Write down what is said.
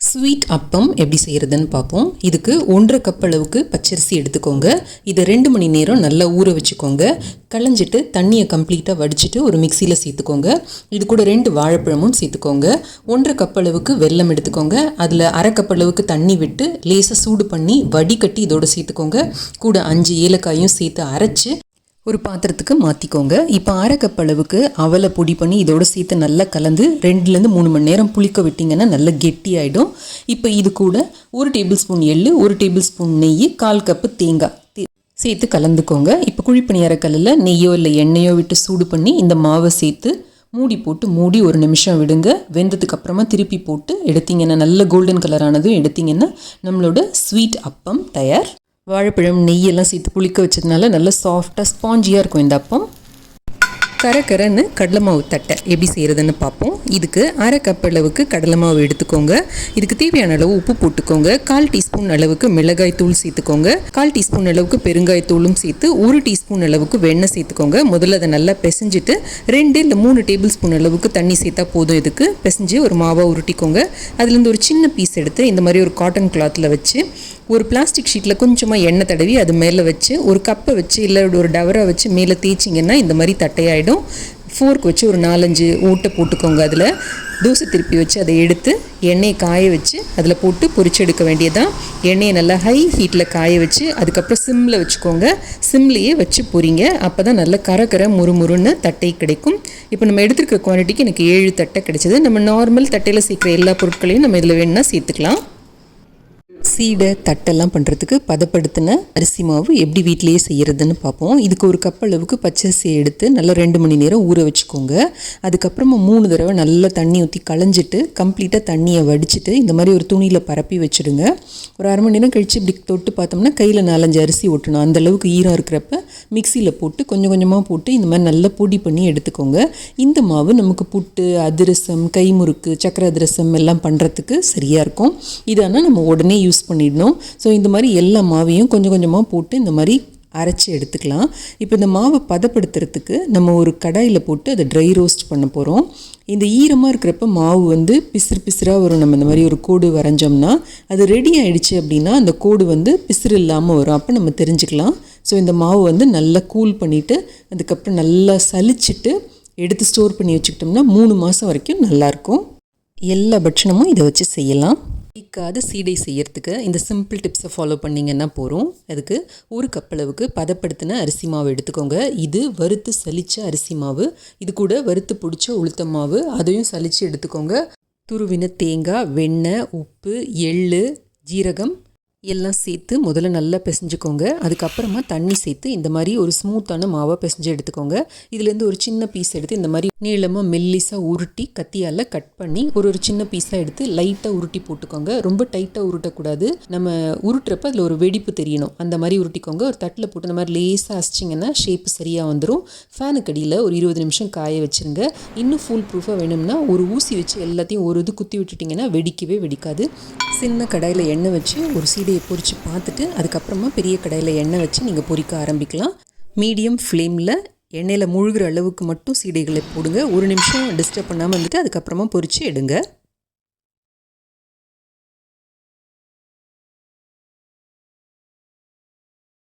Sweet அப்பம் எப்படி செய்கிறதுன்னு பார்ப்போம். இதுக்கு 1.5 கப் அளவுக்கு பச்சரிசி எடுத்துக்கோங்க. இதை 2 மணி நேரம் நல்லா ஊற வச்சுக்கோங்க. களைஞ்சிட்டு தண்ணியை கம்ப்ளீட்டாக வடிச்சிட்டு ஒரு மிக்சியில் சேர்த்துக்கோங்க. இது கூட 2 வாழைப்பழமும் சேர்த்துக்கோங்க. 1.5 கப் அளவுக்கு வெல்லம் எடுத்துக்கோங்க. அதில் 1/2 கப் அளவுக்கு தண்ணி விட்டு லேசாக சூடு பண்ணி வடிகட்டி இதோடு சேர்த்துக்கோங்க. கூட 5 ஏலக்காயும் சேர்த்து அரைச்சி ஒரு பாத்திரத்துக்கு மாற்றிக்கோங்க. இப்போ 1/2 கப் அளவுக்கு அவலை பொடி பண்ணி இதோடு சேர்த்து நல்லா கலந்து 2லேருந்து 3 மணி நேரம் புளிக்க விட்டிங்கன்னா நல்லா கெட்டியாயிடும். இப்போ இது கூட 1 டேபிள் ஸ்பூன் எள்ளு, 1 டேபிள் ஸ்பூன் நெய், 1/4 கப்பு தேங்காய் சேர்த்து கலந்துக்கோங்க. இப்போ குழிப்பணியார கல்லில் நெய்யோ இல்லை எண்ணெயோ விட்டு சூடு பண்ணி இந்த மாவை சேர்த்து மூடி போட்டு மூடி 1 நிமிஷம் விடுங்க. வெந்ததுக்கு அப்புறமா திருப்பி போட்டு எடுத்திங்கன்னா நல்ல கோல்டன் கலர் ஆனதும் எடுத்திங்கன்னா நம்மளோட ஸ்வீட் அப்பம் தயார். வாழைப்பழம் நெய்யெல்லாம் சேர்த்து புளிக்க வச்சதுனால நல்லா சாஃப்டாக ஸ்பாஞ்சியாக இருக்கும் இந்த அப்பம். கரன்னு கடலை மாவு தட்டை எப்படி செய்கிறதுன்னு பார்ப்போம். இதுக்கு 1/2 கப் அளவுக்கு கடலை மாவு எடுத்துக்கோங்க. இதுக்கு தேவையான அளவு உப்பு போட்டுக்கோங்க. 1/4 டீஸ்பூன் அளவுக்கு மிளகாய் தூள் சேர்த்துக்கோங்க. 1/4 டீஸ்பூன் அளவுக்கு பெருங்காயத்தூளும் சேர்த்து 1 டீஸ்பூன் அளவுக்கு வெண்ணெய் சேர்த்துக்கோங்க. முதல்ல அதை நல்லா பிசைஞ்சிட்டு 2 இல்லை 3 டேபிள் ஸ்பூன் அளவுக்கு தண்ணி சேர்த்தா போதும். இதுக்கு பிசைஞ்சு ஒரு மாவாக உருட்டிக்கோங்க. அதுலேருந்து ஒரு சின்ன பீஸ் எடுத்து இந்த மாதிரி ஒரு காட்டன் கிளாத்தில் வச்சு ஒரு பிளாஸ்டிக் ஷீட்டில் கொஞ்சமாக எண்ணெய் தடவி அது மேலே வச்சு ஒரு கப்பை வச்சு இல்லை ஒரு டவரை வச்சு மேலே தேய்ச்சிங்கன்னா இந்த மாதிரி தட்டையாயிடும். ஃபோர்க் வச்சு ஒரு 4-5 ஊட்டை போட்டுக்கோங்க. அதில் தோசை திருப்பி வச்சு அதை எடுத்து எண்ணெயை காய வச்சு அதில் போட்டு பொரிச்சு எடுக்க வேண்டியதான். எண்ணெயை நல்லா ஹை ஹீட்டில் காய வச்சு அதுக்கப்புறம் சிம்மில் வச்சுக்கோங்க. சிம்லேயே வச்சு பொரிங்க. அப்போ தான் நல்லா கரை முறுமுறுன்னு தட்டை கிடைக்கும். இப்போ நம்ம எடுத்துருக்க குவான்டிட்டிக்கு எனக்கு 7 தட்டை கிடைச்சது. நம்ம நார்மல் தட்டையில் சேர்க்குற எல்லா பொருட்களையும் நம்ம இதில் வேணும்னா சேர்த்துக்கலாம். சீடை தட்டெல்லாம் பண்ணுறதுக்கு பதப்படுத்தின அரிசி மாவு எப்படி வீட்டிலேயே செய்கிறதுன்னு பார்ப்போம். இதுக்கு 1 கப் அளவுக்கு பச்சரிசியை எடுத்து நல்லா 2 மணி நேரம் ஊற வச்சுக்கோங்க. அதுக்கப்புறமா 3 தடவை நல்லா தண்ணி ஊற்றி களைஞ்சிட்டு கம்ப்ளீட்டாக தண்ணியை வடிச்சிட்டு இந்த மாதிரி ஒரு துணியில் பரப்பி வச்சுடுங்க. ஒரு 1/2 மணி நேரம் கழித்து இப்படி தொட்டு பார்த்தோம்னா கையில் 4-5 அரிசி ஒட்டணும். அந்தளவுக்கு ஈரம் இருக்கிறப்ப மிக்சியில் போட்டு கொஞ்சம் கொஞ்சமாக போட்டு இந்த மாதிரி நல்லா பொடி பண்ணி எடுத்துக்கோங்க. இந்த மாவு நமக்கு புட்டு, அதிரசம், கைமுறுக்கு, சக்கரை அதிரசம் எல்லாம் பண்ணுறதுக்கு சரியாக இருக்கும். இதனால் நம்ம உடனே யூஸ் பண்ணிடணும். ஸோ இந்த மாதிரி எல்லா மாவையும் கொஞ்சம் கொஞ்சமாக போட்டு இந்த மாதிரி அரைச்சி எடுத்துக்கலாம். இப்போ இந்த மாவை பதப்படுத்துறதுக்கு நம்ம ஒரு கடாயில் போட்டு அதை ட்ரை ரோஸ்ட் பண்ண போகிறோம். இந்த ஈரமாக இருக்கிறப்ப மாவு பிசுறாக வரும். நம்ம இந்த மாதிரி ஒரு கோடு வரைஞ்சோம்னா அது ரெடி ஆகிடுச்சு அப்படின்னா அந்த கோடு பிசுறு இல்லாமல் வரும். அப்போ நம்ம தெரிஞ்சுக்கலாம். ஸோ இந்த மாவு நல்லா கூல் பண்ணிவிட்டு அதுக்கப்புறம் நல்லா சலிச்சிட்டு எடுத்து ஸ்டோர் பண்ணி வச்சுக்கிட்டோம்னா 3 மாதம் வரைக்கும் நல்லாயிருக்கும். எல்லா பட்சணமும் இதை வச்சு செய்யலாம். இக்காத சீடை செய்யறதுக்கு இந்த சிம்பிள் டிப்ஸை ஃபாலோ பண்ணிங்கன்னா போகிறோம். அதுக்கு 1 கப் அளவுக்கு பதப்படுத்தின அரிசி மாவு எடுத்துக்கோங்க. இது வறுத்து சலிச்ச அரிசி மாவு. இது கூட வறுத்து பிடிச்ச உளுத்த மாவு அதையும் சலித்து எடுத்துக்கோங்க. துருவின தேங்காய், வெண்ணெய், உப்பு, எள்ளு, ஜீரகம் எல்லாம் சேர்த்து முதல்ல நல்லா பிசைஞ்சுக்கோங்க. அதுக்கப்புறமா தண்ணி சேர்த்து இந்த மாதிரி ஒரு ஸ்மூத்தான மாவை பிசைஞ்சு எடுத்துக்கோங்க. இதுலேருந்து ஒரு சின்ன பீஸ் எடுத்து இந்த மாதிரி நீளமாக மெல்லிஸாக உருட்டி கத்தியால் கட் பண்ணி ஒரு சின்ன பீஸாக எடுத்து லைட்டாக உருட்டி போட்டுக்கோங்க. ரொம்ப டைட்டாக உருட்டக்கூடாது. நம்ம உருட்டுறப்ப அதில் ஒரு வெடிப்பு தெரியணும். அந்த மாதிரி உருட்டிக்கோங்க. ஒரு தட்டில் போட்டு இந்த மாதிரி லேஸாக அசிச்சிங்கன்னா ஷேப்பு சரியாக வந்துடும். ஃபேனுக்கு அடியில் ஒரு 20 நிமிஷம் காய வச்சுருங்க. இன்னும் ஃபுல் ப்ரூஃபாக வேணும்னா ஒரு ஊசி வச்சு எல்லாத்தையும் ஒரு இது குத்தி விட்டுட்டிங்கன்னா வெடிக்கவே வெடிக்காது. சின்ன கடாயில் எண்ணெய் வச்சு ஒரு சீடையை பொரித்து பார்த்துட்டு அதுக்கப்புறமா பெரிய கடாயில் எண்ணெய் வச்சு நீங்கள் பொரிக்க ஆரம்பிக்கலாம். மீடியம் ஃப்ளேமில் எண்ணெயில் முழுகிற அளவுக்கு மட்டும் சீடைகளை போடுங்க. 1 நிமிஷம் டிஸ்டர்ப் பண்ணாமல் அதுக்கப்புறமா பொரித்து எடுங்க.